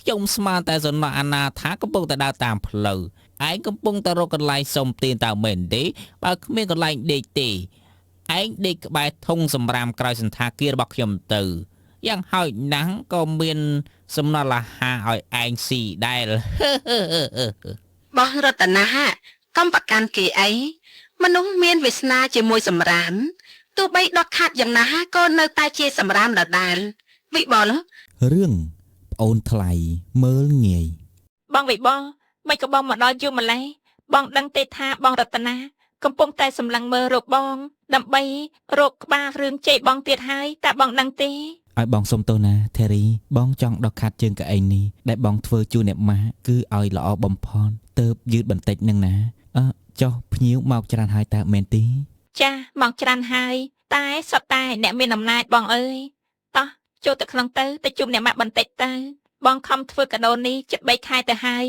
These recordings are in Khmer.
ខ្ញុំស្មានតែសំណក់អាណាថាកំពុងតែដើរតាមផ្លូវឯងកំពុងតែរកកន្លែងសុំទានតើមែនទេបើគ្មានកន្លែងដេកទេឯងដេកក្បែរធុងសម្រាមក្រោយសន្តាគាររបស់ខ្ញុំទៅយ៉ាងហោចណាស់ក៏មានសំណល់អាហារឲ្យឯងស៊ីដែរ បងរតនាកំប្រកាន់គេអីមនុស្សមានវាសនាជាមួយសម្រាមទោះបីដុតខាត់យ៉ាងណាក៏នៅតែជាសម្រាមដដែលវិបុល រឿងប្អូនថ្លៃមើលងាយ បងវិបុលមិនក៏បងមកដល់យូរម្ល៉េះបងដឹងទេថាបងរតនាកំពុងតែសម្លឹងមើលរកបងដើម្បីរកក្បាលរឿងជ័យបងទៀតហើយតើបងដឹងទេ ឲ្យបងសុំទោសណាថេរីបងចង់ដកខាត់ជើងកៅអីនេះដែលបងធ្វើជូនអ្នកម៉ាគឺឲ្យល្អបំផុតទៅយឺតបន្តិចនឹងណាចុះភ្ញៀវមកច្រើនហើយតើមែនទេ ចាមកច្រើនហើយតែសុទ្ធតែអ្នកមានអំណាចបងអើយតោះចូលទៅក្នុងទៅជួបអ្នកម៉ាក់បន្តិចទៅបងខំធ្វើកាដូនេះជិត3ខែទៅហើយ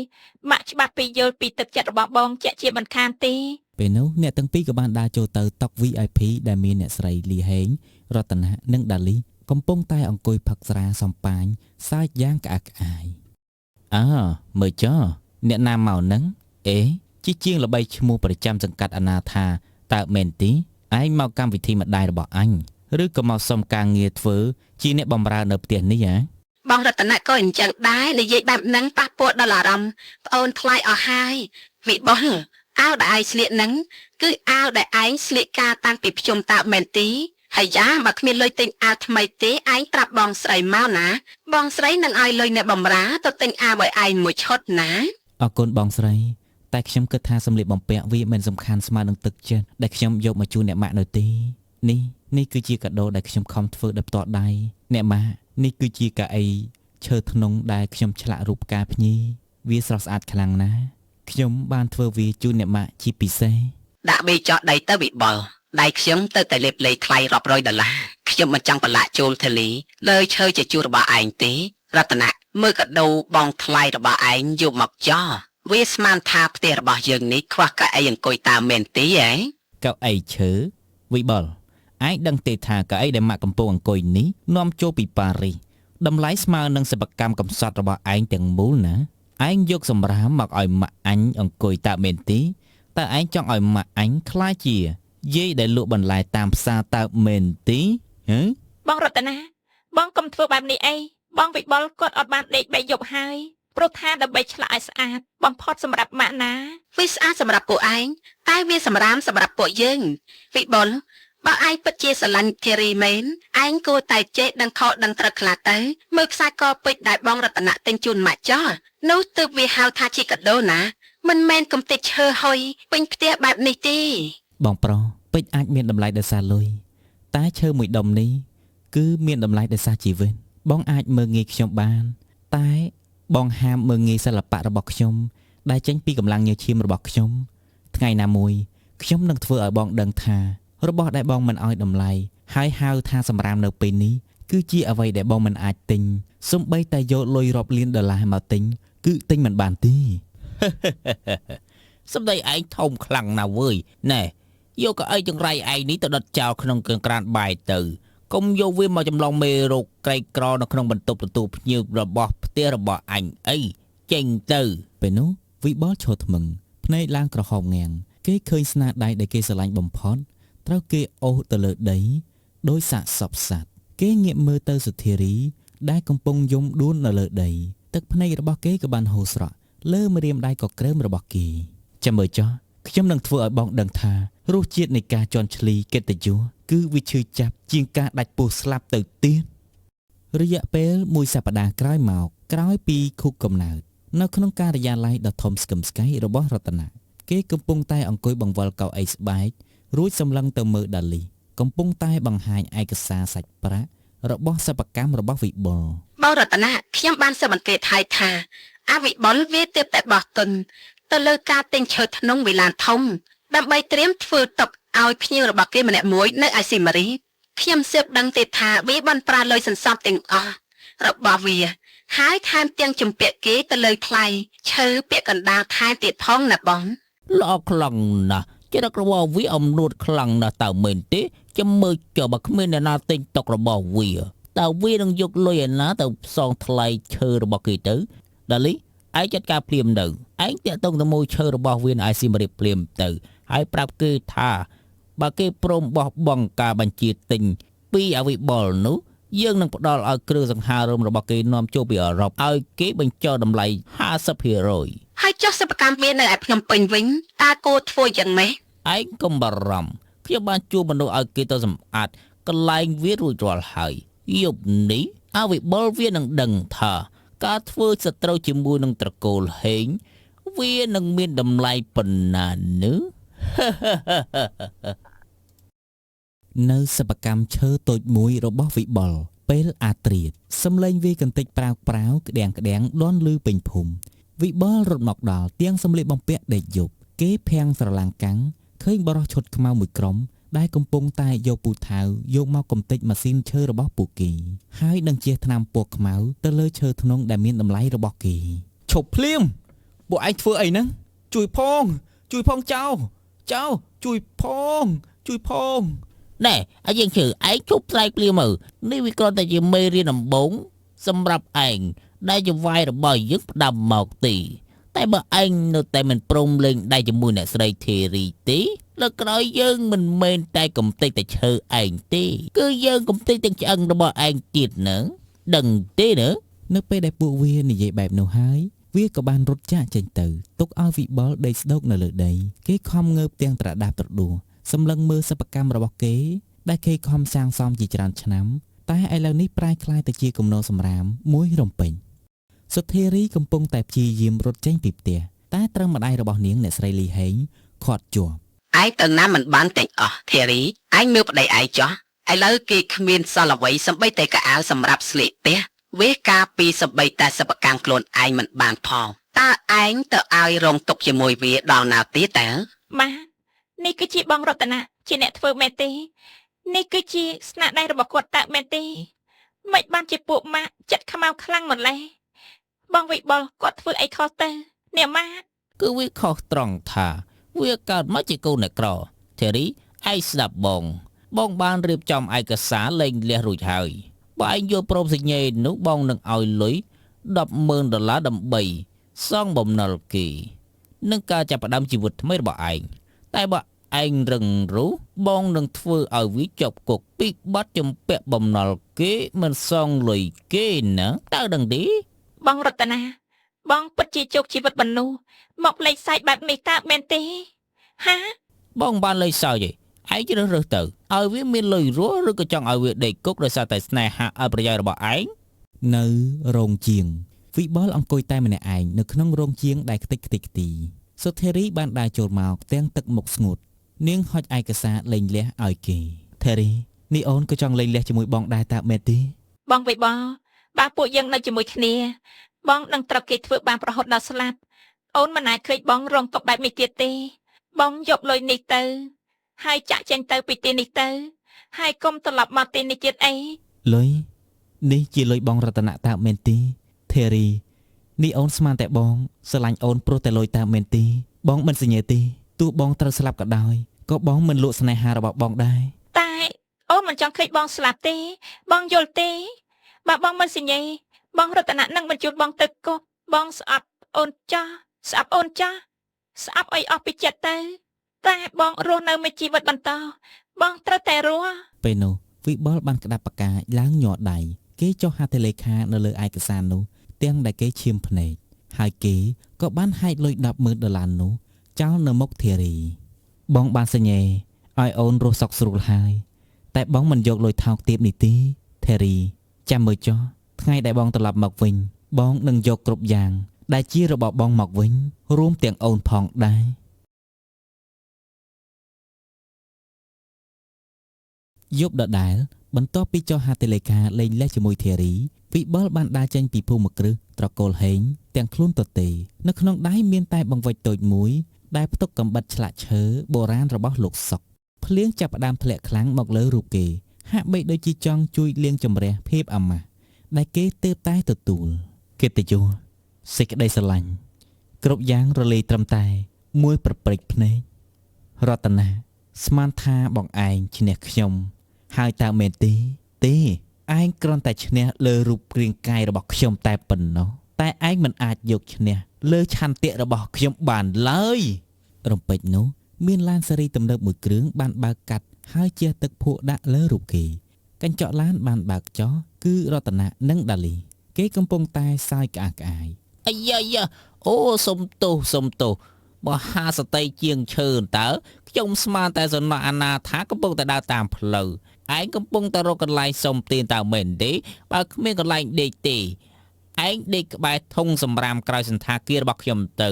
ម៉ាក់ច្បាស់ពីយល់ពីទឹកចិត្តរបស់បងជាក់ជាមិនខានទេ ពេលនោះអ្នកទាំងពីរក៏បានដើរចូលទៅតុ VIP ដែលមានអ្នកស្រីលីហេងរតនានិងដាលីកំពុងតែអង្គុយផឹកស្រាសំប៉ាញសើចយ៉ាងក្អាកក្អាយមើលចុះអ្នកណាមកហ្នឹងជាជាងល្បីឈ្មោះប្រចាំសង្កាត់អាណាថាតើមែនទេឯងមកកម្មវិធីម្ដាយរបស់អញឬក៏មកសុំការងារធ្វើជាអ្នកបម្រើនៅផ្ទះនេះហ៎ បងរតនាក៏អញ្ចឹងដែរនិយាយបែបហ្នឹងប៉ះពាល់ដល់អារម្មណ៍ប្អូនថ្លៃអស់ហើយវិបុលអាវដែលឯងស្លៀកហ្នឹងគឺអាវដែលឯងស្លៀកការតាំងពីភ្ជុំតើមែនទេហើយយ៉ាបើគ្មានលុយទិញអាវថ្មីទេឯងប្រាប់បងស្រីមកណាបងស្រីនឹងឲ្យលុយអ្នកបម្រើទៅទិញអាវឲ្យឯងមួយឈុតណា អរគុណបងស្រីតែខ្ញុំគិតថាសម្លៀកបំពាក់វាមិនសំខាន់ស្មើនឹងទឹកចិត្តដែលខ្ញុំយកមកជូនអ្នកម៉ាក់នៅទេនេះគឺជាកាដូដែលខ្ញុំខំធ្វើដោយផ្ទាល់ដៃអ្នកម៉ាក់នេះគឺជាកៅអីឈើធ្នង់ដែលខ្ញុំឆ្លាក់រូបផ្កាភ្ញីវាស្រស់ស្អាតខ្លាំងណាស់ខ្ញុំបានធ្វើវាជូនអ្នកម៉ាក់ជាពិសេស ដាក់បេចោះដីទៅវិបុលដៃខ្ញុំទៅតែលេបលេខថ្លៃរាប់រយដុល្លារខ្ញុំមិនចង់ប្រឡាក់ចូលធាលីលើឈើជាជួររបស់ឯងទេរតនាមើលកាដូបងថ្លៃរបស់ឯងយកមកចោះវាស្មានថាផ្ទះរបស់យើងនេះខ្វះកៅអីអង្គុយតាមមែនទេហ៎ កៅអីឈើវិបុលឯងដឹងទេថាកៅអីដែលម៉ាក់កំពុងអង្គុយនេះនាំចូលពីប៉ារីសតម្លៃស្មើនឹងសិប្បកម្មកំសត់របស់ឯងទាំងមូលណាឯងយកសម្រាមមកឲ្យម៉ាក់អញអង្គុយតើមែនទេតើឯងចង់ឲ្យម៉ាក់អញខ្លាចជាយាយដែលលក់បន្លែតាមផ្សារតើមែនទេបងរតនាបងកុំធ្វើបែបនេះអីបងវិបុលគាត់អត់បានដេកបែកយប់ហើយព្រោះថាដើម្បីឆ្លាក់ឲ្យស្អាតបំផុតសម្រាប់ម៉ាក់ណា វាស្អាតសម្រាប់ពួកឯងតែវាសម្រាមសម្រាប់ពួកយើងវិបុលបើឯងពិតជាស្រឡាញ់ធីរីមែនឯងគួរតែចេះដឹងខុសដឹងត្រូវខ្លះទៅមើលខ្សែកពេជ្រដែលបងរតនាទិញជូនម៉ាក់ចោះនោះទើបវាហៅថាជាកាដូណាមិនមែនកំទេចឈើហុយពេញផ្ទះបែបនេះទេ បងប្រុសពេជ្រអាចមានតម្លៃដោយសារលុយតែឈើមួយដុំនេះគឺមានតម្លៃដោយសារជីវិតបងអាចមើលងាយខ្ញុំបានតែបងហាមមើលងាយសិល្បៈរបស់ខ្ញុំដែលចេញពីកម្លាំងញើសឈាមរបស់ខ្ញុំថ្ងៃណាមួយខ្ញុំនឹងធ្វើឲ្យបងដឹងថារបស់ដែលបងមិនឲ្យតម្លៃហើយហៅថាសម្រាមនៅពេលនេះគឺជាអ្វីដែលបងមិនអាចទិញសូម្បីតែយកលុយរាប់លានដុល្លារមកទិញគឺទិញមិនបានទេ សម្ដីឯងធំខ្លាំងណាស់វើយណែយកកៅអីចង្រៃឯងនេះទៅដុតចោលក្នុងគ្រឿងក្រានបាយទៅកុំយកវាមកចម្លងមេរោគក្រីក្រនៅក្នុងបន្ទប់ទទួលភ្ញៀវរបស់ផ្ទះរបស់អញអីចេញទៅពេលនោះវិបុលឈរថ្មឹងភ្នែកឡើងក្រហមងាំងគេឃើញស្នាដៃដែលគេស្រឡាញ់បំផុតត្រូវគេអូសទៅលើដីដោយសាកសពសត្វគេងាកមើលទៅសុធារីដែលកំពុងយំដួលនៅលើដីទឹកភ្នែករបស់គេក៏បានហូរស្រក់លើម្រាមដៃក៏ក្រើមរបស់គេចាំមើលចុះខ្ញុំនឹងធ្វើឲ្យបងដឹងថារសជាតិនៃការជន់ឈ្លីកិត្តិយសគឺវាឈឺចាប់ជាងការដាច់ពោះស្លាប់ទៅទៀតរយៈពេលមួយសប្តាហ៍ក្រោយមកក្រោយពីខួបកំណើតនៅក្នុងការិយាល័យដ៏ធំស្កឹមស្កៃរបស់រតនាគេកំពុងតែអង្គុយបង្វិលកៅអីស្បែករួចសម្លឹងទៅមើលដាលីកំពុងតែបង្ហាញឯកសារសាច់ប្រាក់របស់សិប្បកម្មរបស់វិបុល បងរតនាខ្ញុំបានសើបអង្កេតហើយថាអវិបុលវាទើបតែបោះទុនទៅលើការទិញឈើធ្នង់វិឡានធំដើម្បីត្រៀមធ្វើតុឲ្យភ្ញៀវរបស់គេម្នាក់មួយនៅឯស៊ីម៉ារីខ្ញុំសើបដឹងទេថាវាបានប្រើលុយសន្សំទាំងអស់របស់វាហើយថែមទាំងជំពាក់គេទៅលើថ្លៃឈើពាក់កណ្ដាលថែមទៀតផងណាបង ល្អខ្លាំងណាស់ចរិតរបស់វាអំនួតខ្លាំងណាស់តើមែនទេចាំមើលចុះបើគ្មានអ្នកណាទិញតុករបស់វាតើវានឹងយកលុយឯណាទៅផ្សងថ្លៃឈើរបស់គេទៅ ដាលីឯងចាត់ការភ្លាមនៅឯងតាក់ទងទៅមួយឈើរបស់វាអៃស៊ីម៉ារីភ្លាមទៅហើយប្រាប់គេថាបើគេព្រមបោះបង់ការបញ្ជាទិញពីអវិបុលនោះយើងនឹងផ្ដល់ឲ្យគ្រឿងសង្ហារឹមរបស់គេនាំចូលពីអឺរ៉ុបឲ្យគេបញ្ចុះតម្លៃ 50% ហើយចុះសិប្បកម្មវានៅឯភ្នំពេញវិញតើគួរធ្វើយ៉ាងម៉េច ឯងកុំបារម្ភខ្ញុំបានជួបមនុស្សឲ្យគេទៅសម្អាតកន្លែងវារួចរាល់ហើយយប់នេះអវិបុលវានឹងដឹងថាការធ្វើសត្រូវជាមួយនឹងត្រកូលហេងវានឹងមានតម្លៃប៉ុណ្ណានោះ នៅសិប្បកម្មឈើតូចមួយរបស់វិបុលពេលអាត្រៀតសំឡេងវាកន្តិចប្រាវក្តាំងដន់លឺពេញភូមិវិបុលរត់មកដល់ទាំងសម្លៀកបំពាក់ដេកយប់គេភាំងស្រឡាំងកាំងឃើញបរិសឈុតខ្មៅមួយក្រុមដែលកំពុងតែយកពូថៅយកមកកំទេចម៉ាស៊ីនឈើរបស់ពួកគេហើយនឹងជះថ្នាំពណ៌ខ្មៅទៅលើឈើធ្នង់ដែលមានតម្លៃរបស់គេឈប់ភ្លាមពួកឯងធ្វើអីហ្នឹងជួយផងចៅជួយផង ណែអាយើងជឿឯងជប់ស្រែកភ្លាមមើលនេះវាគ្រាន់តែជាមេរៀនដំបូងសម្រាប់ឯងដែលជាវាយរបស់យើងផ្ដាំមកទីតែបើឯងនៅតែមិនព្រមលេងដៃជាមួយអ្នកស្រីធីរីទេលើកក្រោយយើងមិនមែនតែកំទេចតែឈើឯងទេគឺយើងកំទេចទាំងឆ្អឹងរបស់ឯងទៀតហ្នឹងដឹងទេណា នៅពេលដែលពួកវានិយាយបែបនោះហើយវាក៏បានរត់ចាកចេញទៅទុកឲ្យវិបុលដេកស្ដោកនៅលើដីគេខំងើបទាំងត្រដាបត្រដួសម្លឹងមើលសិប្បកម្មរបស់គេដែលគេខំសាងសង់ជាច្រើនឆ្នាំតែឥឡូវនេះប្រែក្លាយទៅជាគំនរសម្រាមមួយរំពេញសុធារីកំពុងតែព្យាយាមរត់ចេញពីផ្ទះតែត្រូវម្ដាយរបស់នាងអ្នកស្រីលីហេងខាត់ជាប់ ឯងទៅណាមិនបានទាំងអស់ធារីឯងមើលប្តីឯងចុះឥឡូវគេគ្មានសល់អ្វីសំបីតែកៅអៅសម្រាប់ស្លៀកផ្ទះវាការពីសំបីតែសិប្បកម្មខ្លួនឯងមិនបានផងតើឯងទៅឲ្យរងទុកជាមួយវាដល់ណាទៀតតើ ម៉ានេះគឺជាបងរតនាជាអ្នកធ្វើមែនទេនេះគឺជាស្នាដៃរបស់គាត់តើមែនទេមិនបានជាពួកម៉ាចិត្តខ្មៅខ្លាំងម្ល៉េះបងវិបុលគាត់ធ្វើអីខុសទៅអ្នកម៉ា គឺវាខុសត្រង់ថាវាកើតមកជាកូនអ្នកក្រធីរីឯងស្ដាប់បងបានរៀបចំឯកសារលែងលះរួចហើយបើឯងយកព្រមសញ្ញេនោះបងនឹងឲ្យលុយ$10,000ដើម្បីសងបំណុលគេនឹងការចាប់ផ្ដើមជីវិតថ្មីរបស់ឯងតែបើឯងរឹងរូសបងនឹងធ្វើឲ្យវាជាប់គុកពីបាត់ជំពាក់បំណុលគេមិនសងលុយគេណាតើដឹងទេ បងរតនាបងពិតជាជោគជីវិតមនុស្សមកលេខសាច់បែបនេះតើមែនទេហា បងបានលេខសើចឯងជ្រើសរើសទៅឲ្យវាមានលុយរស់ឬក៏ចង់ឲ្យវាដេកគុកដោយសារតែស្នេហាឲ្យប្រយោជន៍របស់ឯង នៅរោងជាងវិបុលអង្គុយតែម្នាក់ឯងនៅក្នុងរោងជាងដែលខ្ទេចខ្ទីសុធារីបានដើរចូលមកទាំងទឹកមុខស្ងួតនាងហុចឯកសារលែងលះឲ្យគេធារីនេះអូនក៏ចង់លែងលះជាមួយបងដែរតើមែនទេ បងវិបុលបើពួកយើងនៅជាមួយគ្នាបងនឹងត្រូវគេធ្វើបានប្រហូតដល់ស្លាប់អូនមិនអាចឃើញបងរងទុក្ខបែបនេះទៀតទេបងយកលុយនេះទៅហើយចាក់ចេញទៅពីទីនេះទៅហើយកុំត្រឡប់មកទីនេះទៀតអី លុយនេះជាលុយបងរតនៈតើមែនទេធារីនេះអូនស្មានតែបងស្រឡាញ់អូនព្រោះតែលុយតើមែនទេបងមិនសញ្ញេទេទោះបងត្រូវស្លាប់ក៏ដោយក៏បងមិនលក់ស្នេហារបស់បងដែរ តែអូនមិនចង់ឃើញបងស្លាប់ទេបងយល់ទេបើបងមិនសញ្ញេបងរតនានឹងបញ្ជូនបងទៅគុកបងស្អប់អូនចាស់ស្អប់អូនចាស់ស្អប់អីអស់ពីចិត្តទៅតែបងរស់នៅមួយជីវិតបន្តបងត្រូវតែរស់ ពេលនោះវិបុលបានក្តាប់ពកាឡើងញ័រដៃគេចុះហត្ថលេខានៅលើឯកសារនោះទាំងដែលគេឈាមភ្នែកហើយគេក៏បានហែកលុយ$10,000នោះចោលនៅមុខធារីបងបានសញ្ញេឲ្យអូនរស់សុខស្រួលហើយតែបងមិនយកលុយថោកទាបនេះទេធារីចាំមើលចុះថ្ងៃដែលបងត្រឡប់មកវិញបងនឹងយកគ្រប់យ៉ាងដែលជារបស់បងមកវិញរួមទាំងអូនផងដែរយប់ដដែលបន្ទាប់ពីចុះហត្ថលេខាលែងលះជាមួយធារីវិបុលបានដើរចេញពីភូមិគ្រឹះត្រកូលហេងទាំងខ្លួនទទេនៅក្នុងដៃមានតែបង្វិចតូចមួយដែលផ្ទុកកំបិតឆ្លាក់ឈើបុរាណរបស់លោកសុកភ្លៀងចាប់ផ្ដើមធ្លាក់ខ្លាំងមកលើរូបគេហាក់បីដូចជាចង់ជួយលាងជម្រះភាពអាម៉ាស់ដែលគេទើបតែទទួលកិត្តិយសសេចក្តីស្រឡាញ់គ្រប់យ៉ាងរលាយត្រឹមតែមួយប្រព្រឹត្តភ្នែករតនាស្មានថាបងឯងឈ្នះខ្ញុំហើយតើមែនទេឯងគ្រាន់តែឈ្នះលើរូបរាងកាយរបស់ខ្ញុំតែប៉ុណ្ណោះ តែឯងមិនអាចយកឈ្នះលើឆន្ទៈរបស់ខ្ញុំបានឡើយរំពេចនោះមានឡានសេរីទំនើបមួយគ្រឿងបានបើកកាត់ហើយជះទឹកភក់ដាក់លើរូបគេកញ្ចក់ឡានបានបើកចោះគឺរតនៈនិងដាលីគេកំពុងតែសើចក្អាកក្អាយ អាយ៉ាអូសុំទោសមហាសតីជាងឈើតើខ្ញុំស្មានតែសំណក់អាណាថាកំពុងតែដើរតាមផ្លូវឯងកំពុងតែរកកន្លែងសុំទានតើមែនទេបើគ្មានកន្លែងដេកទេឯងដេកក្បែរធុងសម្រាមក្រោយសន្តាគាររបស់ខ្ញុំទៅ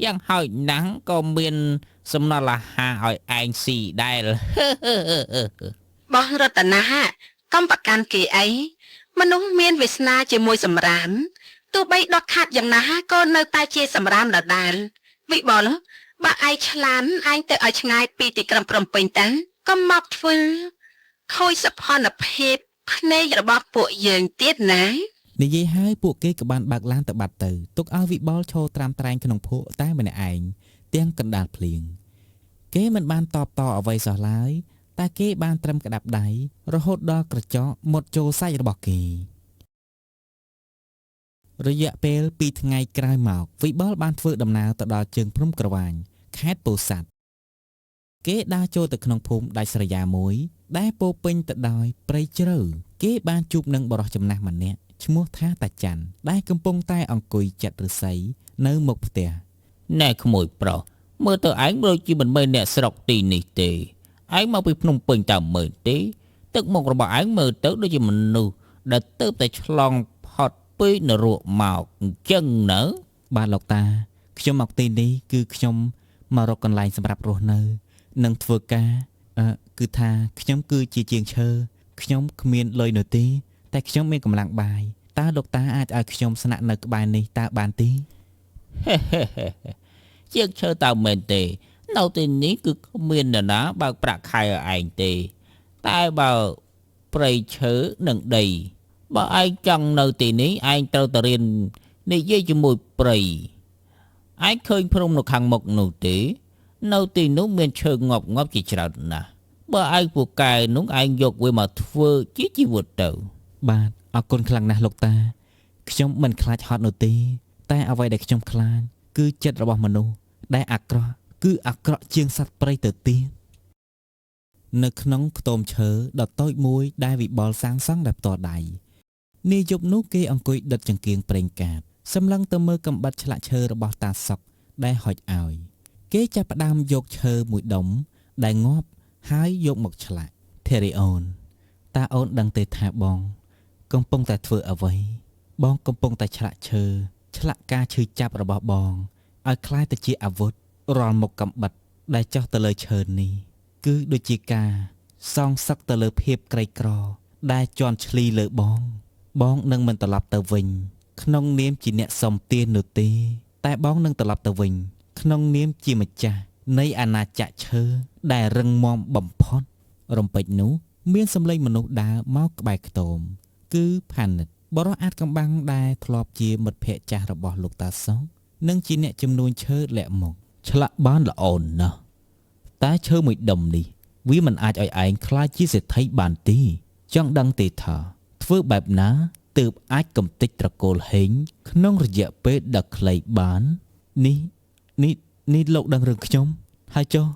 យ៉ាងហោចណាស់ក៏មានសំណល់អាហារឲ្យឯងស៊ីដែរ បោះរតនាកំប្រកាន់គេអីមនុស្សមានវាសនាជាមួយសម្រាមទោះបីដកខាត់យ៉ាងណាក៏នៅតែជាសម្រាមដដែលវិបុលបើឯងឆ្លានឯងទៅឲ្យឆ្ងាយពីទីក្រុងភ្នំពេញតាកុំមកធ្វើខូចសភនភាពភ្នែករបស់ពួកយើងទៀតណា និយាយហើយពួកគេក៏បានបើកឡានទៅបាត់ទៅទុកឲ្យវិបុលឈរត្រាំត្រែងក្នុងភក់តែម្នាក់ឯងទាំងកណ្ដាលភ្លៀងគេមិនបានតបតអ្វីសោះឡើយតែគេបានត្រឹមក្តាប់ដៃរហូតដល់ក្រចកមុតចូលសាច់របស់គេរយៈពេល2ថ្ងៃក្រោយមកវិបុលបានធ្វើដំណើរទៅដល់ជើងភ្នំក្រវាញខេត្តពោធិ៍សាត់គេដើរចូលទៅក្នុងភូមិដាច់ស្រយាលមួយដែលពោពេញទៅដោយព្រៃជ្រៅគេបានជួបនឹងបុរសចំណាស់ម្នាក់ឈ្មោះថាតាច័ន្ទដែលកំពុងតែអង្គុយចាត់ឫស្សីនៅមុខផ្ទះ ណែក្មួយប្រុសមើលទៅឯងដូចជាមិនមែនអ្នកស្រុកទីនេះទេឯងមកពីភ្នំពេញតើមើលទេទឹកមុខរបស់ឯងមើលទៅដូចជាមនុស្សដែលទៅតែឆ្លងផុតពីនរកមកអញ្ចឹងណា បាទលោកតាខ្ញុំមកទីនេះគឺខ្ញុំមករកកន្លែងសម្រាប់រស់នៅនិងធ្វើការគឺថាខ្ញុំគឺជាជាងឈើខ្ញុំគ្មានលុយនោះទេតែខ្ញុំមានកម្លាំងបាយតើលោកតាអាចឲ្យខ្ញុំស្នាក់នៅក្បែរនេះតើបានទេ ជាងឈើតើមែនទេនៅទីនេះគឺគ្មាននរណាបើកប្រាក់ខែឲ្យឯងទេតែបើព្រៃឈើនិងដីបើឯងចង់នៅទីនេះឯងត្រូវតែរៀននិយាយជាមួយព្រៃឯងឃើញព្រំនៅខាងមុខនោះទេនៅទីនោះមានឈើងាប់ជាច្រើនណាស់បើឯងពូកែនោះឯងយកវាមកធ្វើជាជីវិតទៅ បាទអរគុណខ្លាំងណាស់លោកតាខ្ញុំមិនខ្លាចហត់នោះទេតែអ្វីដែលខ្ញុំខ្លាចគឺចិត្តរបស់មនុស្សដែលអាក្រក់គឺអាក្រក់ជាងសត្វព្រៃទៅទៀតនៅក្នុងខ្ទមឈើដ៏តូចមួយដែលវិបុលសាងសង់ដោយផ្ទាល់ដៃនាយប់នោះគេអង្គុយដិតចង្គៀងប្រេងកាតសម្លឹងទៅមើលកំបិតឆ្លាក់ឈើរបស់តាសុកដែលហុចឲ្យគេចាប់ផ្ដើមយកឈើមួយដុំដែលងាប់ហើយយកមកឆ្លាក់ធេរីអូនតើអូនដឹងទេថាបងកំពុងតែធ្វើអ្វីបងកំពុងតែឆ្លាក់ឈើឆ្លាក់ការឈឺចាប់របស់បងឲ្យคล้ายទៅជាអាវុធរាល់មុខកំបិតដែលចោះទៅលើឈើនេះគឺដូចជាការសងសឹកទៅលើភាពក្រីក្រដែលជន់ឈ្លីលើបងនឹងមិនត្រឡប់ទៅវិញក្នុងនាមជាអ្នកសំទាននោះទេតែបងនឹងត្រឡប់ទៅវិញក្នុងនាមជាម្ចាស់នៃអាណាចក្រឈើដែលរឹងមាំបំផុតរំពេចនោះមានសម្លេងមនុស្សដើរមកក្បែរខ្ទមគឺផានិតបរិសអាចកំបាំងដែលធ្លាប់ជាមិត្តភក្តិចាស់របស់លោកតាសុងនិងជាអ្នកចំនួនឈើលាក់មកឆ្លាក់បានល្អណាស់តែឈើមួយដុំនេះវាមិនអាចឲ្យឯងខ្លាចជាសេដ្ឋីបានទេចង់ដឹងទេថាធ្វើបែបណាទើបអាចកំទេចត្រកូលហេងក្នុងរយៈពេលដ៏ខ្លីបាននេះលោកដឹងរឿងខ្ញុំហើយចុះ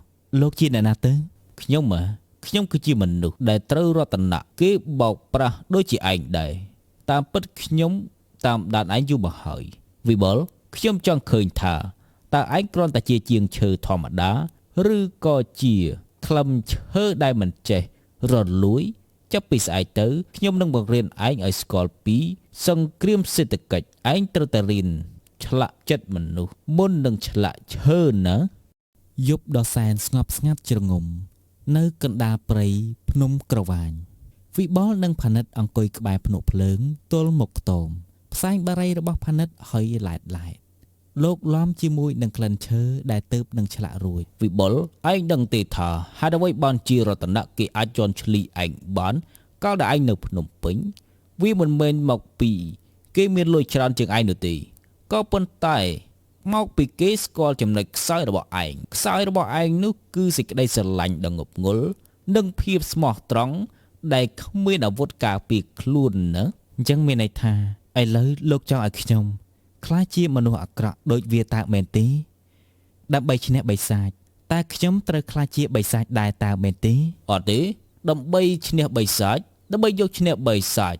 លោកជាអ្នកណាទៅខ្ញុំគឺជាមនុស្សដែលត្រូវរតនៈគេបោកប្រាស់ដូចជាឯងដែរតាមពិតខ្ញុំតាមដានឯងយូរមកហើយវិបុលខ្ញុំចង់ឃើញថាតើឯងគ្រាន់តែជាជាងឈើធម្មតាឬក៏ជាក្លឹមឈើដែលមិនចេះរលួយចាប់ពីស្អែកទៅខ្ញុំនឹងបង្រៀនឯងឲ្យស្គាល់ពីសង្គ្រាមសេដ្ឋកិច្ចឯងត្រូវតែរៀនឆ្លាក់ចិត្តមនុស្សមុននឹងឆ្លាក់ឈើណាយប់ដ៏សែនស្ងប់ស្ងាត់ជ្រងំនៅកណ្ដាលព្រៃភ្នំក្រវាញវិបុលនិងផានិតអង្គុយក្បែរភ្នក់ភ្លើងទល់មុខខ្ទមផ្សែងបារីរបស់ផានិតហុយឡែតលោកឡំជាមួយនឹងក្លិនឈើដែលទៅបនឹងឆ្លាក់រួចវិបុលឯងដឹងទេថាហេតុអ្វីបានជារតនៈគេអាចជន់ឈ្លីឯងបានកាលដែលឯងនៅភ្នំពេញវាមិនមែនមកពីគេមានលុយច្រើនជាងឯងនោះទេក៏ប៉ុន្តែមកពីគេស្គាល់ចំណុចខ្សោយរបស់ឯងខ្សោយរបស់ឯងនោះគឺសេចក្តីស្រឡាញ់ដ៏ងប់ងល់និងភាពស្មោះត្រង់ដែលគ្មានអាវុធការពារខ្លួនណាអញ្ចឹងមានន័យថាឥឡូវលោកចង់ឲ្យខ្ញុំ ខ្លាចជាមនុស្សអាក្រក់ដូចវាតើមែនទេដើម្បីឈ្នះបិសាចតើខ្ញុំត្រូវខ្លាចជាបិសាចដែរតើមែនទេ អត់ទេដើម្បីឈ្នះបិសាចដើម្បីយកឈ្នះបិសាច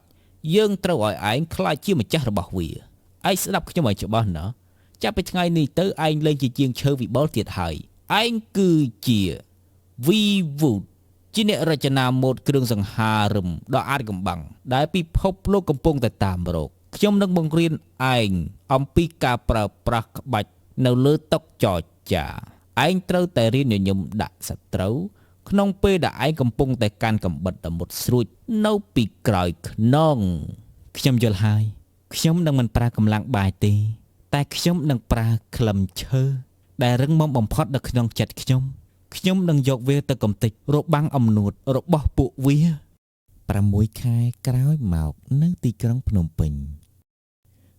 យើងត្រូវឲ្យឯងខ្លាចជាម្ចាស់របស់វាឯងស្ដាប់ខ្ញុំឲ្យច្បាស់ណាចាប់ពីថ្ងៃនេះទៅឯងលែងជាជាងឈើវិបុលទៀតហើយឯងគឺជា V-Wood ជាអ្នករចនាម៉ូដគ្រឿងសង្ហារឹមដ៏អាចកំបាំងដែលពិភពលោកកំពុងតែតាមរកខ្ញុំនឹងបង្រៀនឯងអំពីការប្រើប្រាស់ក្បាច់នៅលើតុចរចាឯងត្រូវតែរៀនញញឹមដាក់សត្រូវក្នុងពេលដែលឯងកំពុងតែកាន់កាំបិតដ៏មុតស្រួចនៅពីក្រោយខ្នង ខ្ញុំយល់ហើយខ្ញុំនឹងមិនប្រើកម្លាំងបាយទេតែខ្ញុំនឹងប្រើក្លឹមឈើដែលរឹងមាំបំផុតនៅក្នុងចិត្តខ្ញុំនឹងយកវាទៅកំទេចរបាំងអំនួតរបស់ពួកវា6ខែក្រោយមកនៅទីក្រុងភ្នំពេញ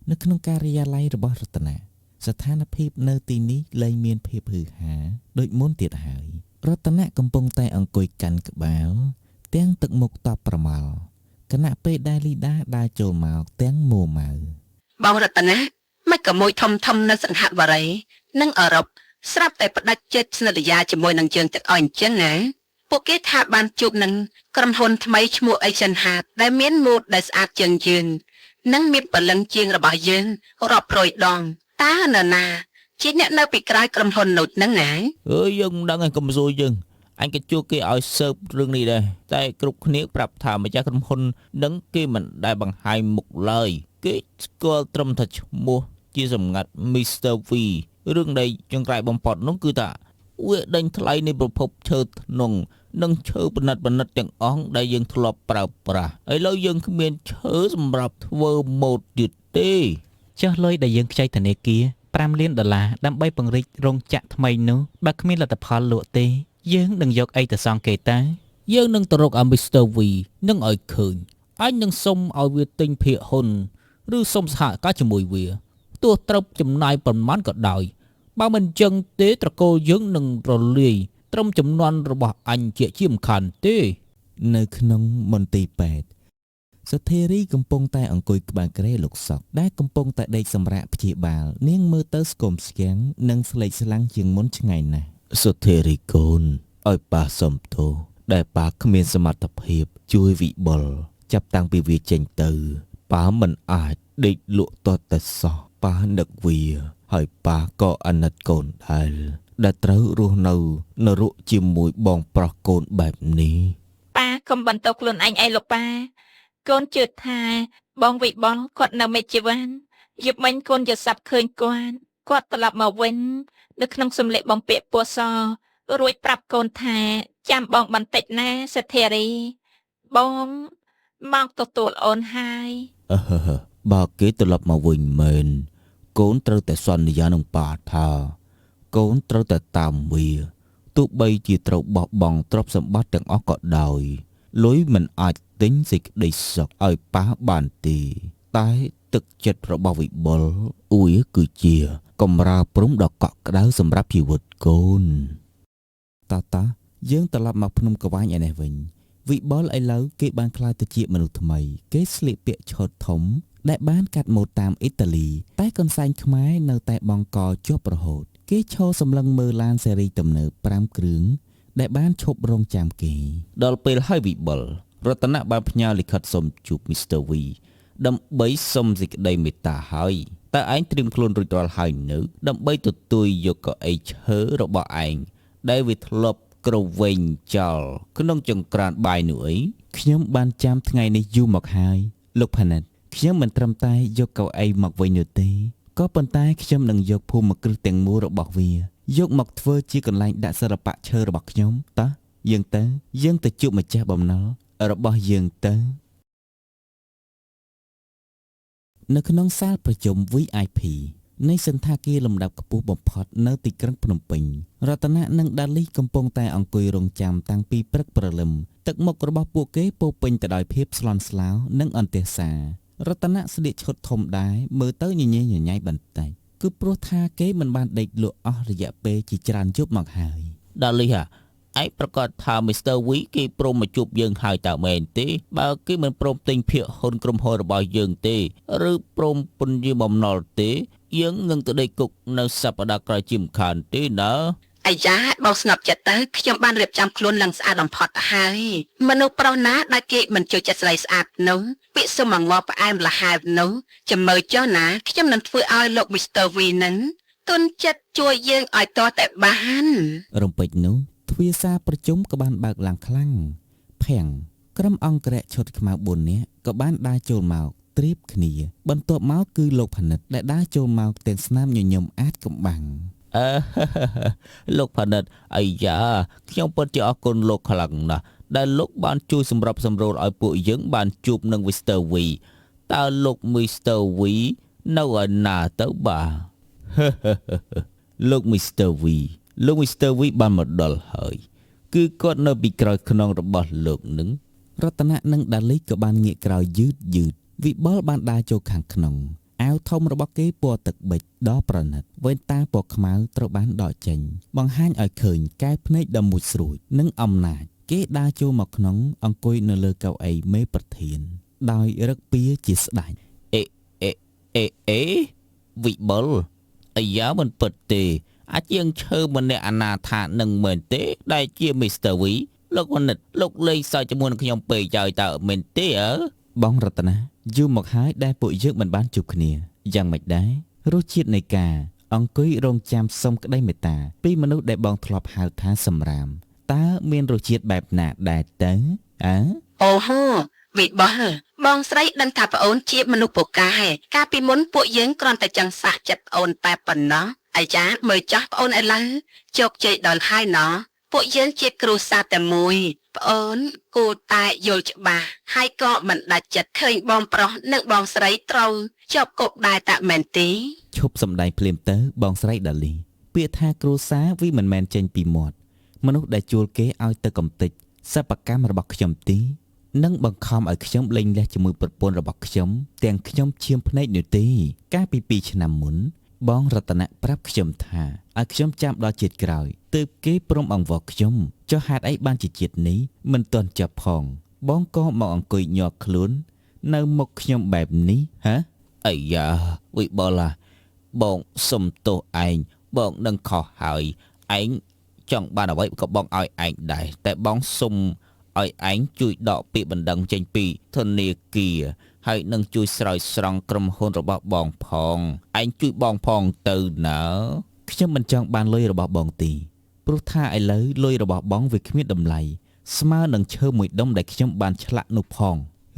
នៅក្នុងការិយាល័យរបស់រតនាស្ថានភាពនៅទីនេះលែងមានភាពហឺហាដូចមុនទៀតហើយរតនាកំពុងតែអង្គុយកាន់ក្បាលទាំងទឹកមុខតបប្រមល់គណៈពេលដែលលីដាដើរចូលមកទាំងមួម៉ៅ បងរតនាមិនក៏មួយធំនៅសង្ហបុរីនិងអឺរ៉ុបស្រាប់តែផ្ដាច់ចិត្តស្និទ្ធយាជាមួយនឹងយើងទាំងអស់អញ្ចឹងណាពួកគេថាបានជួបនឹងក្រុមហ៊ុនថ្មីឈ្មោះ Asian Hat ដែលមានម៉ូដដែលស្អាតជាងយើងនិងមានពលឹងជាងរបស់យើងរាប់រយដងតើនរណាជាអ្នកនៅពីក្រោយក្រុមហ៊ុននោះហ្នឹងណា យើងមិនដឹងឯងកុំសួរយើងអញក៏ជួគេឲ្យសើបរឿងនេះដែរតែគ្រប់គ្នាប្រាប់ថាម្ចាស់ក្រុមហ៊ុននឹងគេមិនដែលបង្ហាញមុខឡើយគេស្គាល់ត្រឹមថាឈ្មោះជាសម្ងាត់ Mr. V រឿងដែលចង្រៃបំផុតនោះគឺថាវាដេញថ្លៃនៃប្រភពឈើធ្នង់និងឈើបណិតទាំងអស់ដែលយើងធ្លាប់ប្រើប្រាស់ឥឡូវយើងគ្មានឈើសម្រាប់ធ្វើម៉ូដទៀតទេ ចុះលុយដែលយើងខ្ចីធនាគារ$5 លានដើម្បីពង្រីករោងចក្រថ្មីនោះបើគ្មានលទ្ធផលលក់ទេយើងនឹងយកអីទៅសងគេតើ យើងនឹងទៅរកអា Mr. V នឹងឲ្យឃើញអញនឹងសុំឲ្យវាទិញភាគហ៊ុនឬសុំសហការជាមួយវាទោះត្រូវចំណាយប៉ុន្មានក៏ដោយបើមិនចឹងទេត្រកូលយើងនឹងរលាយត្រឹមចំនួនរបស់អញជាសំខាន់ទេ នៅក្នុងមន្ទីរពេទ្យសុធារីកំពុងតែអង្គុយក្បែរគ្រែលោកសុកដែលកំពុងតែដេកសម្រាកព្យាបាលនាងមើលទៅស្គមស្គាំងនិងស្លេកស្លាំងជាងមុនឆ្ងាយណាស់ សុធារីកូនឲ្យប៉ាសុំទោសដែលប៉ាគ្មានសមត្ថភាពជួយវិបុលចាប់តាំងពីវាចេញទៅប៉ាមិនអាចដេកលក់ទាល់តែសោះប៉ានឹកវាហើយប៉ាក៏អាណិតកូនដែលត្រូវរស់នៅនរកជាមួយបងប្រុសកូនបែបនេះ ប៉ាកុំបន្ទោសខ្លួនឯងអីលោកប៉ាកូនជឿថាបងវិបុលគាត់នៅមេជីវ៉ាន់យប់មិញកូនយល់សាប់ឃើញគាត់ត្រឡប់មកវិញនៅក្នុងសម្លៀកបំពាក់ពណ៌សរួចប្រាប់កូនថាចាំបងបន្តិចណាសេដ្ឋារីបងមកទទួលអូនហើយ បើគេត្រឡប់មកវិញមែនកូនត្រូវតែសន្យានឹងប៉ាថាកូនត្រូវតែតាមវាទោះបីជាត្រូវបោះបង់ទ្រព្យសម្បត្តិទាំងអស់ក៏ដោយលុយមិនអាចទិញសេចក្តីសុខឲ្យប៉ាបានទេតែទឹកចិត្តរបស់វិបុលវាគឺជាកម្រាលព្រំដ៏កក់ក្ដៅសម្រាប់ជីវិតកូន តាយើងត្រឡប់មកភ្នំកវាញឯនេះវិញវិបុលឥឡូវគេបានក្លាយទៅជាមនុស្សថ្មីគេស្លៀកពាក់ឈុតធំដែលបានកាត់ម៉ូដតាមអ៊ីតាលីតែកន្សែងខ្មែរនៅតែបង់កជាប់រហូតគេឈរសម្លឹងមើលឡានស៊េរីទំនើប5គ្រឿងដែលបានឈប់រងចាំគេ ដល់ពេលហើយវិបុលរតនៈបានផ្ញើលិខិតសុំជួប Mr. V ដើម្បីសុំសេចក្តីមេត្តាហើយតើឯងត្រៀមខ្លួនរួចរាល់ហើយនៅដើម្បីទទួលយកកៅអីឈើរបស់ឯងដែលវាធ្លាប់ក្រវែងចោលក្នុងចង្ក្រានបាយនោះអី ខ្ញុំបានចាំថ្ងៃនេះយូរមកហើយលោកផាណិតខ្ញុំមិនត្រឹមតែយកកៅអីមកវិញនោះទេក៏ប៉ុន្តែខ្ញុំនឹងយកភូមិគ្រឹះទាំងមូលរបស់វាយកមកធ្វើជាកន្លែងដាក់សិល្បៈឈើរបស់ខ្ញុំតោះយើងទៅជួបម្ចាស់បំណុលរបស់យើងទៅនៅក្នុងសាលប្រជុំ VIP នៃសន្តាគារលំដាប់ខ្ពស់បំផុតនៅទីក្រុងភ្នំពេញរតនៈនិងដាលីកំពុងតែអង្គុយរង់ចាំតាំងពីព្រឹកព្រលឹមទឹកមុខរបស់ពួកគេពោពេញទៅដោយភាពស្លន់ស្លោនិងអន្ទះសារតនៈស្លៀកឈុតធំដែរមើលទៅញញែញញៃបន្តិចគឺព្រោះថាគេមិនបានដេកលក់អស់រយៈពេលជាច្រើនយប់មកហើយ ដាលី ឯងប្រកាសថា Mr. V គេព្រមមកជួបយើងហើយតើមែនទេបើគេមិនព្រមទិញភាគហ៊ុនក្រុមហ៊ុនរបស់យើងទេឬព្រមពន្យាបំណុលទេយើងនឹងទៅដេកគុកនៅសប្តាហ៍ក្រោយជាមិនខានទេណាអាយ៉ាបងស្ងប់ចិត្តទៅខ្ញុំបានរៀបចំខ្លួនឡើងស្អាតបំផុតទៅហើយមនុស្សប្រុសណាដែលគេមិនចូលចិត្តស្រីស្អាតនោះពាក្យសុំងផ្អែមល្ហែមនោះចាំមើលចុះណាខ្ញុំនឹងធ្វើឲ្យលោក Mr. V នឹងទុនចិត្តជួយយើងឲ្យតតែបាន រំពេចនោះទ្វារសារប្រជុំក៏បានបើកឡើងខ្លាំងភាំងក្រុមអង្គរៈឈុតខ្មៅ4នាក់ក៏បានដើរចូលមកត្រៀបគ្នាបន្ទាប់មកគឺលោកផានិតដែលដើរចូលមកទាំងស្នាមញញឹមអាចកំបាំងលោកផានិតអាយ៉ាខ្ញុំពិតជាអរគុណលោកខ្លាំងណាស់ដែលលោកបានជួយសម្របសម្រួលឲ្យពួកយើងបានជួបនឹង Mr. V តើលោក Mr. V នៅឯណាទៅបាទ លោក Mr. V លោក Mr. V បានមកដល់ហើយគឺគាត់នៅពីក្រោយខ្នងរបស់លោកនឹងរតនៈនិងដាលីក៏បានងាកក្រោយយឺតវិបុលបានដើរចូលខាងក្នុងអាវធំរបស់គេពណ៌ទឹកប៊ិចដ៏ប្រណិតវ៉ែនតាពណ៌ខ្មៅត្រូវបានដកចេញបង្ហាញឲ្យឃើញកែវភ្នែកដ៏មុជស្រួចនិងអំណាចគេដើរចូលមកក្នុងអង្គុយនៅលើកៅអីមេប្រធានដោយរឹកពីជាស្ដេចវិបុលអាយ៉ាមិនពិតទេអាចជាងឈើម្នាក់អនាថានឹងមែនទេដែលជា Mr. V លោកវណ្ណិតលោកលេងសើចជាមួយនឹងខ្ញុំពេកហើយតើមែនទេបងរតនាយូរមកហើយដែលពួកយើងមិនបានជួបគ្នាយ៉ាងម៉េចដែររសជាតិនៃការអង្គុយរងចាំសុំក្តីមេត្តាពីមនុស្សដែលបងធ្លាប់ហៅថាសម្រាមតើមានរសជាតិបែបណាដែរទៅអូហូវិបុលបងស្រីដឹងថាប្អូនជាមនុស្សពូកែកាលពីមុនពួកយើងគ្រាន់តែចង់សាកចិត្តប្អូនតែប៉ុណ្ណោះអាយ៉ាមើលចាស់ប្អូនឥឡូវជោគជ័យដល់ហើយណោះពួកយើងជាគ្រួសារតែមួយប្អូនគួរតែយល់ច្បាស់ហើយក៏មិនដាច់ចិត្តឃើញបងប្រុសនិងបងស្រីត្រូវជាប់គុកដែរតាមែនទេឈប់សម្ដែងភ្លាមទៅបងស្រីដាលីពាក្យថាគ្រួសារវាមិនមែនចេញពីមាត់មនុស្សដែលជួលគេឲ្យទៅកំទេចសិប្បកម្មរបស់ខ្ញុំទីនិងបង្ខំឲ្យខ្ញុំលេងលះជាមួយប្រពន្ធរបស់ខ្ញុំទាំងខ្ញុំឈាមភ្នែកនោះទេកាលពី2ឆ្នាំមុនបងរតនៈប្រាប់ខ្ញុំថាឲ្យខ្ញុំចាំដល់ជាតិក្រោយទើបគេព្រមអង្វរខ្ញុំចុះហេតុអីបានជាជាតិនេះមិនទាន់ចាប់ផងបងក៏មកអង្គុយញ័រខ្លួននៅមុខខ្ញុំបែបនេះអាយ៉ាវិបុលបងសុំទោសឯងបងនឹងខុសហើយឯងចង់បានអ្វីក៏បងឲ្យឯងដែរតែបងសុំឲ្យឯងជួយដកពាក្យបណ្ដឹងចេញពីធនាគារហើយនឹងជួយស្រោចស្រង់ក្រុមហ៊ុនរបស់បងផងឯងជួយបងផងទៅណាខ្ញុំមិនចង់បានលុយរបស់បងទេព្រោះថាឥឡូវលុយរបស់បងវាគ្មានតម្លៃស្មើនឹងឈើមួយដុំដែលខ្ញុំបានឆ្លាក់នោះផង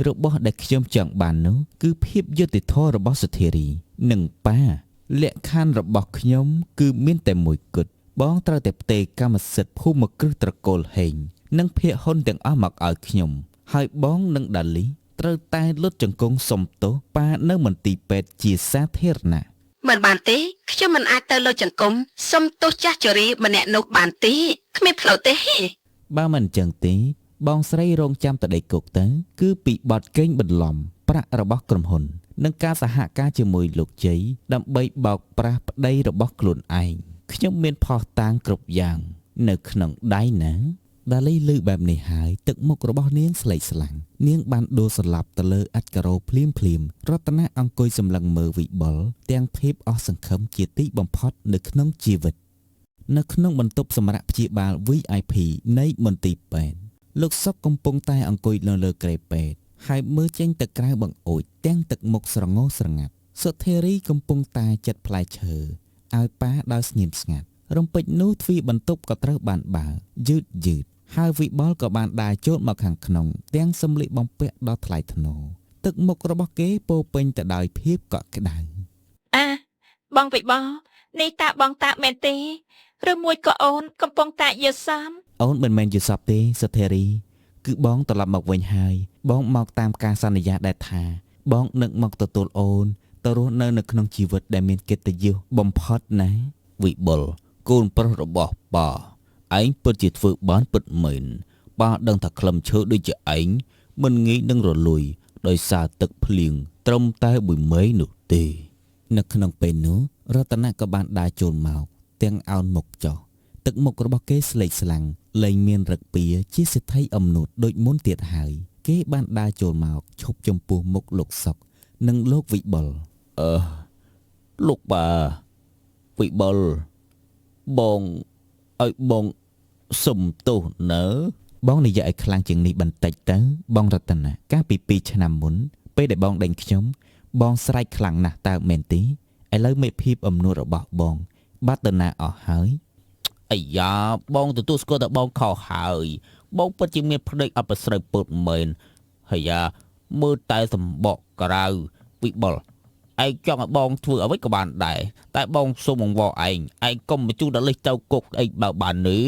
របស់ដែលខ្ញុំចង់បាននោះគឺភាពយុត្តិធម៌របស់សុធារីនិងប៉ាលក្ខខណ្ឌរបស់ខ្ញុំគឺមានតែមួយគត់បងត្រូវតែផ្ទេរកម្មសិទ្ធិភូមិគ្រឹះត្រកូលហេងនិងភាគហ៊ុនទាំងអស់មកឲ្យខ្ញុំហើយបងនិងដាលីត្រូវតែលុតជង្គង់សុំទោសប៉ានៅមន្ទីរពេទ្យជាសាធារណៈមិនបានទេខ្ញុំមិនអាចទៅលុតជង្គង់សុំទោសចាស់ជរាម្នាក់នោះបានទេគ្មានផ្លូវទេបើមិនអញ្ចឹងទេបងស្រីរងចាំតដីគុកទៅគឺពីបទកេងបន្លំប្រាក់របស់ក្រុមហ៊ុននិងការសហការជាមួយលោកជ័យដើម្បីបោកប្រាស់ប្តីរបស់ខ្លួនឯងខ្ញុំមានផុសតាងគ្រប់យ៉ាងនៅក្នុងដៃណាដាលីលឺបែបនេះហើយទឹកមុខរបស់នាងស្លេកស្លាំងនាងបានដួលសន្លប់ទៅលើឥដ្ឋការ៉ូភ្លាមរតនាអង្គុយសម្លឹងមើលវិបុលទាំងភាពអស់សង្ឃឹមជាទីបំផុតនៅក្នុងជីវិតនៅក្នុងបន្ទប់សម្រាប់ព្យាបាល VIP នៃមន្ទីរពេទ្យលោកសុកកំពុងតែអង្គុយនៅលើគ្រែពេទ្យហើយមើលចេញទៅក្រៅបង្អួចទាំងទឹកមុខស្រងោស្រងាត់សុធារីកំពុងតែចិតផ្លែឈើឲ្យប៉ាដោយស្ងៀមស្ងាត់រំពេចនោះទ្វារបន្ទប់ក៏ត្រូវបានបើកយឺតហើយវិបុលក៏បានដើរចូលមកខាងក្នុងទាំងសម្លៀកបំពាក់ដ៏ថ្លៃថ្នូរទឹកមុខរបស់គេពោពេញទៅដោយភាពកក់ក្ដៅបងវិបុលនេះតាបងតាមែនទេឬមួយក៏អូនកំពុងតែយល់សមអូនមិនមែនយល់សប្តិទេសុធារីគឺបងត្រឡប់មកវិញហើយបងមកតាមការសន្យាដែលថាបងនឹងមកទទួលអូនទៅរស់នៅក្នុងជីវិតដែលមានកិត្តិយសបំផុតណាវិបុលកូនប្រុសរបស់ប៉ាឯងពិតជាធ្វើបានពិតមែនប៉ាដឹងថាក្លឹមឈើដូចជាឯងមិនងាយនឹងរលួយដោយសារទឹកភ្លៀងត្រឹមតែ1ម៉េនោះទេនៅក្នុងពេលនោះរតនៈក៏បានដើរចូលមកទាំងអោនមុខចុះទឹកមុខរបស់គេស្លេកស្លាំង លែងមានរឹកពៀជាសិទ្ធិអំនួតដូចមុនទៀតហើយគេបានដើរចូលមកឈប់ចំពោះមុខលោកសុកនិងលោកវិបុលលោកបាវិបុលបងឲ្យបងសុំទោសនៅបងនិយាយឲ្យខ្លាំងជាងនេះបន្តិចទៅបងរតនាកាលពី2ឆ្នាំមុនពេលដែលបងដេញខ្ញុំបងស្រែកខ្លាំងណាស់តើមែនទេឥឡូវមេភាពអំនួតរបស់បងបាត់ទៅណាអស់ហើយអាយ៉ាបងទទួលស្គាល់តែបងខុសហើយបងពិតជាមានភ្នែកអត់ប្រសើរពុតមែនហើយយ៉ាមើលតែសម្បកក្រៅវិបុលឯងចង់ឲ្យបងធ្វើអ្វីក៏បានដែរតែបងសូមអង្វរឯងកុំបញ្ជូនដល់លេខទៅគុកអីបើបាននេះ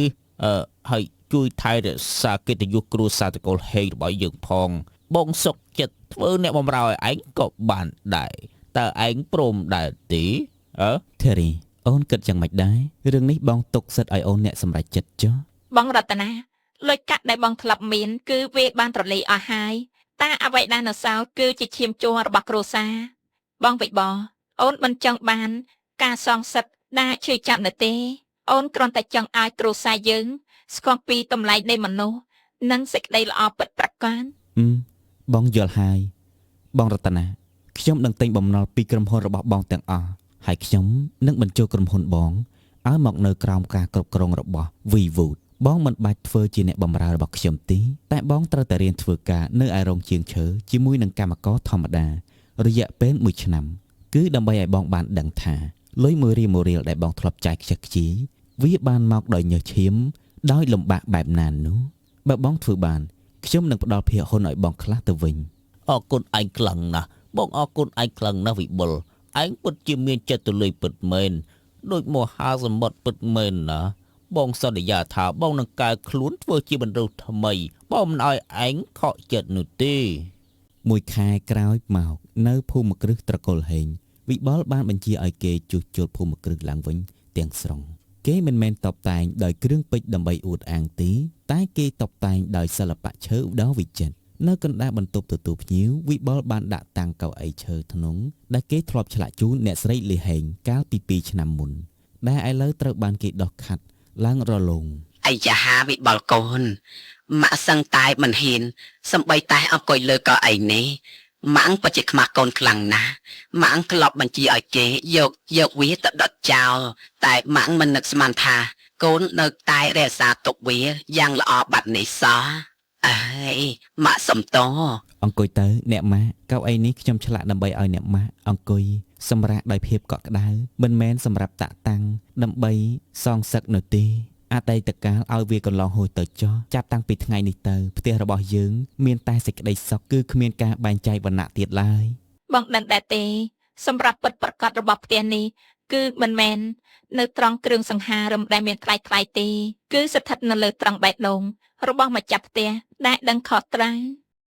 ហើយជួយថែរក្សាកិត្តិយសគ្រួសារតកូលហេងរបស់យើងផងបងសុកចិត្តធ្វើអ្នកបម្រើឲ្យឯងក៏បានដែរតើឯងព្រមដែរទេធារីអូនគិតយ៉ាងម៉េចដែររឿងនេះបងទុកសិទ្ធឲ្យអូនអ្នកសម្រេចចិត្តចុះបងរតនាលុយកាក់ដែលបងធ្លាប់មានគឺវាបានត្រឡេកអស់ហើយតែអ្វីដែលនៅសល់គឺជាឈាមជ័ររបស់គ្រួសារបងវិបអូនមិនចង់បានការសងសិទ្ធដែលឈឺចាប់នៅទេអូនគ្រាន់តែចង់ឲ្យគ្រួសារយើងស្គាល់ពីតម្លៃនៃមនុស្សនិងសេចក្តីល្អពិតប្រាកដបងយល់ហើយបងរតនាខ្ញុំនឹងទិញបំណុលពីក្រុមហ៊ុនរបស់បងទាំងអស់ហើយខ្ញុំនឹងបញ្ចូលក្រុមហ៊ុនបងឲ្យមកនៅក្រោមការគ្រប់គ្រងរបស់ VWood បងមិនបាច់ធ្វើជាអ្នកបម្រើរបស់ខ្ញុំទេតែបងត្រូវតែរៀនធ្វើការនៅឯរោងជាងឈើជាមួយនឹងកម្មករធម្មតារយៈពេល1ឆ្នាំគឺដើម្បីឲ្យបងបានដឹងថាលុយ1រៀលដែលបងធ្លាប់ចាយខ្ជិះខ្ជាយវាបានមកដោយញើសឈាមដោយលំបាកបែបណានោះបើបងធ្វើបានខ្ញុំនឹងផ្ដល់ភាគហ៊ុនឲ្យបងខ្លះទៅវិញអរគុណឯងខ្លាំងណាស់បងអរគុណឯងខ្លាំងណាស់វិបុលឯងពិតជាមានចិត្តទូលាយពិតមែនដូចមហាសមុទ្រពិតមែនណាបងសន្យាថាបងនឹងកែខ្លួនធ្វើជាមនុស្សថ្មីបងមិនឲ្យឯងខកចិត្តនោះទេមួយខែក្រោយមកនៅភូមិគ្រឹះត្រកូលហេងវិបុលបានបញ្ជាឲ្យគេជួសជុលភូមិគ្រឹះឡើងវិញទាំងស្រុងគេមិនមែនតុបតែងដោយគ្រឿងពេជ្រដើម្បីអួតអាងទេតែគេតុបតែងដោយសិល្បៈឈើដ៏វិចិត្រនៅកណ្ដាលបន្ទប់ទទួលភ្ញៀវវិបុលបានដាក់តាំងកៅអីឈើធ្នង់ដែលគេធ្លាប់ឆ្លាក់ជូនអ្នកស្រីលីហេងកាលពី2ឆ្នាំមុនដែលឥឡូវត្រូវបានគេដោះខាត់ឡើងរលោងអាយ៉ាហាវិបុលកូនម៉ាក់សឹងតែមិនហ៊ានសំបីតែអង្គុយលើកៅអីនេះម៉ាក់ពិតជាខ្មាស់កូនខ្លាំងណាស់ម៉ាក់ធ្លាប់បញ្ជាឲ្យគេយកវាទៅដុតចោលតែម៉ាក់មិននឹកស្មានថាកូននៅតែរក្សាទុកវាយ៉ាងល្អបាត់នេះសោះអើយម៉ាក់សំតអង្គុយទៅអ្នកម៉ាក់កៅអីនេះខ្ញុំឆ្លាក់ដើម្បីឲ្យអ្នកម៉ាក់អង្គុយសម្រាកដោយភាពកក់ក្ដៅមិនមែនសម្រាប់តាក់តាំងដើម្បីសងសឹកនោះទេអតីតកាលឲ្យវាកន្លងហួសទៅចោះចាប់តាំងពីថ្ងៃនេះទៅផ្ទះរបស់យើងមានតែសេចក្តីសុខគឺគ្មានការបែងចែកវណ្ណៈទៀតឡើយបងដឹងដែរទេសម្រាប់ពិតប្រាកដរបស់ផ្ទះនេះគឺមិនមែននៅត្រង់គ្រឿងសង្ហារឹមដែលមានថ្លៃទេគឺស្ថិតនៅលើត្រង់បេះដូងរបស់ម្ចាស់ផ្ទះដែលដឹងខុសត្រូវ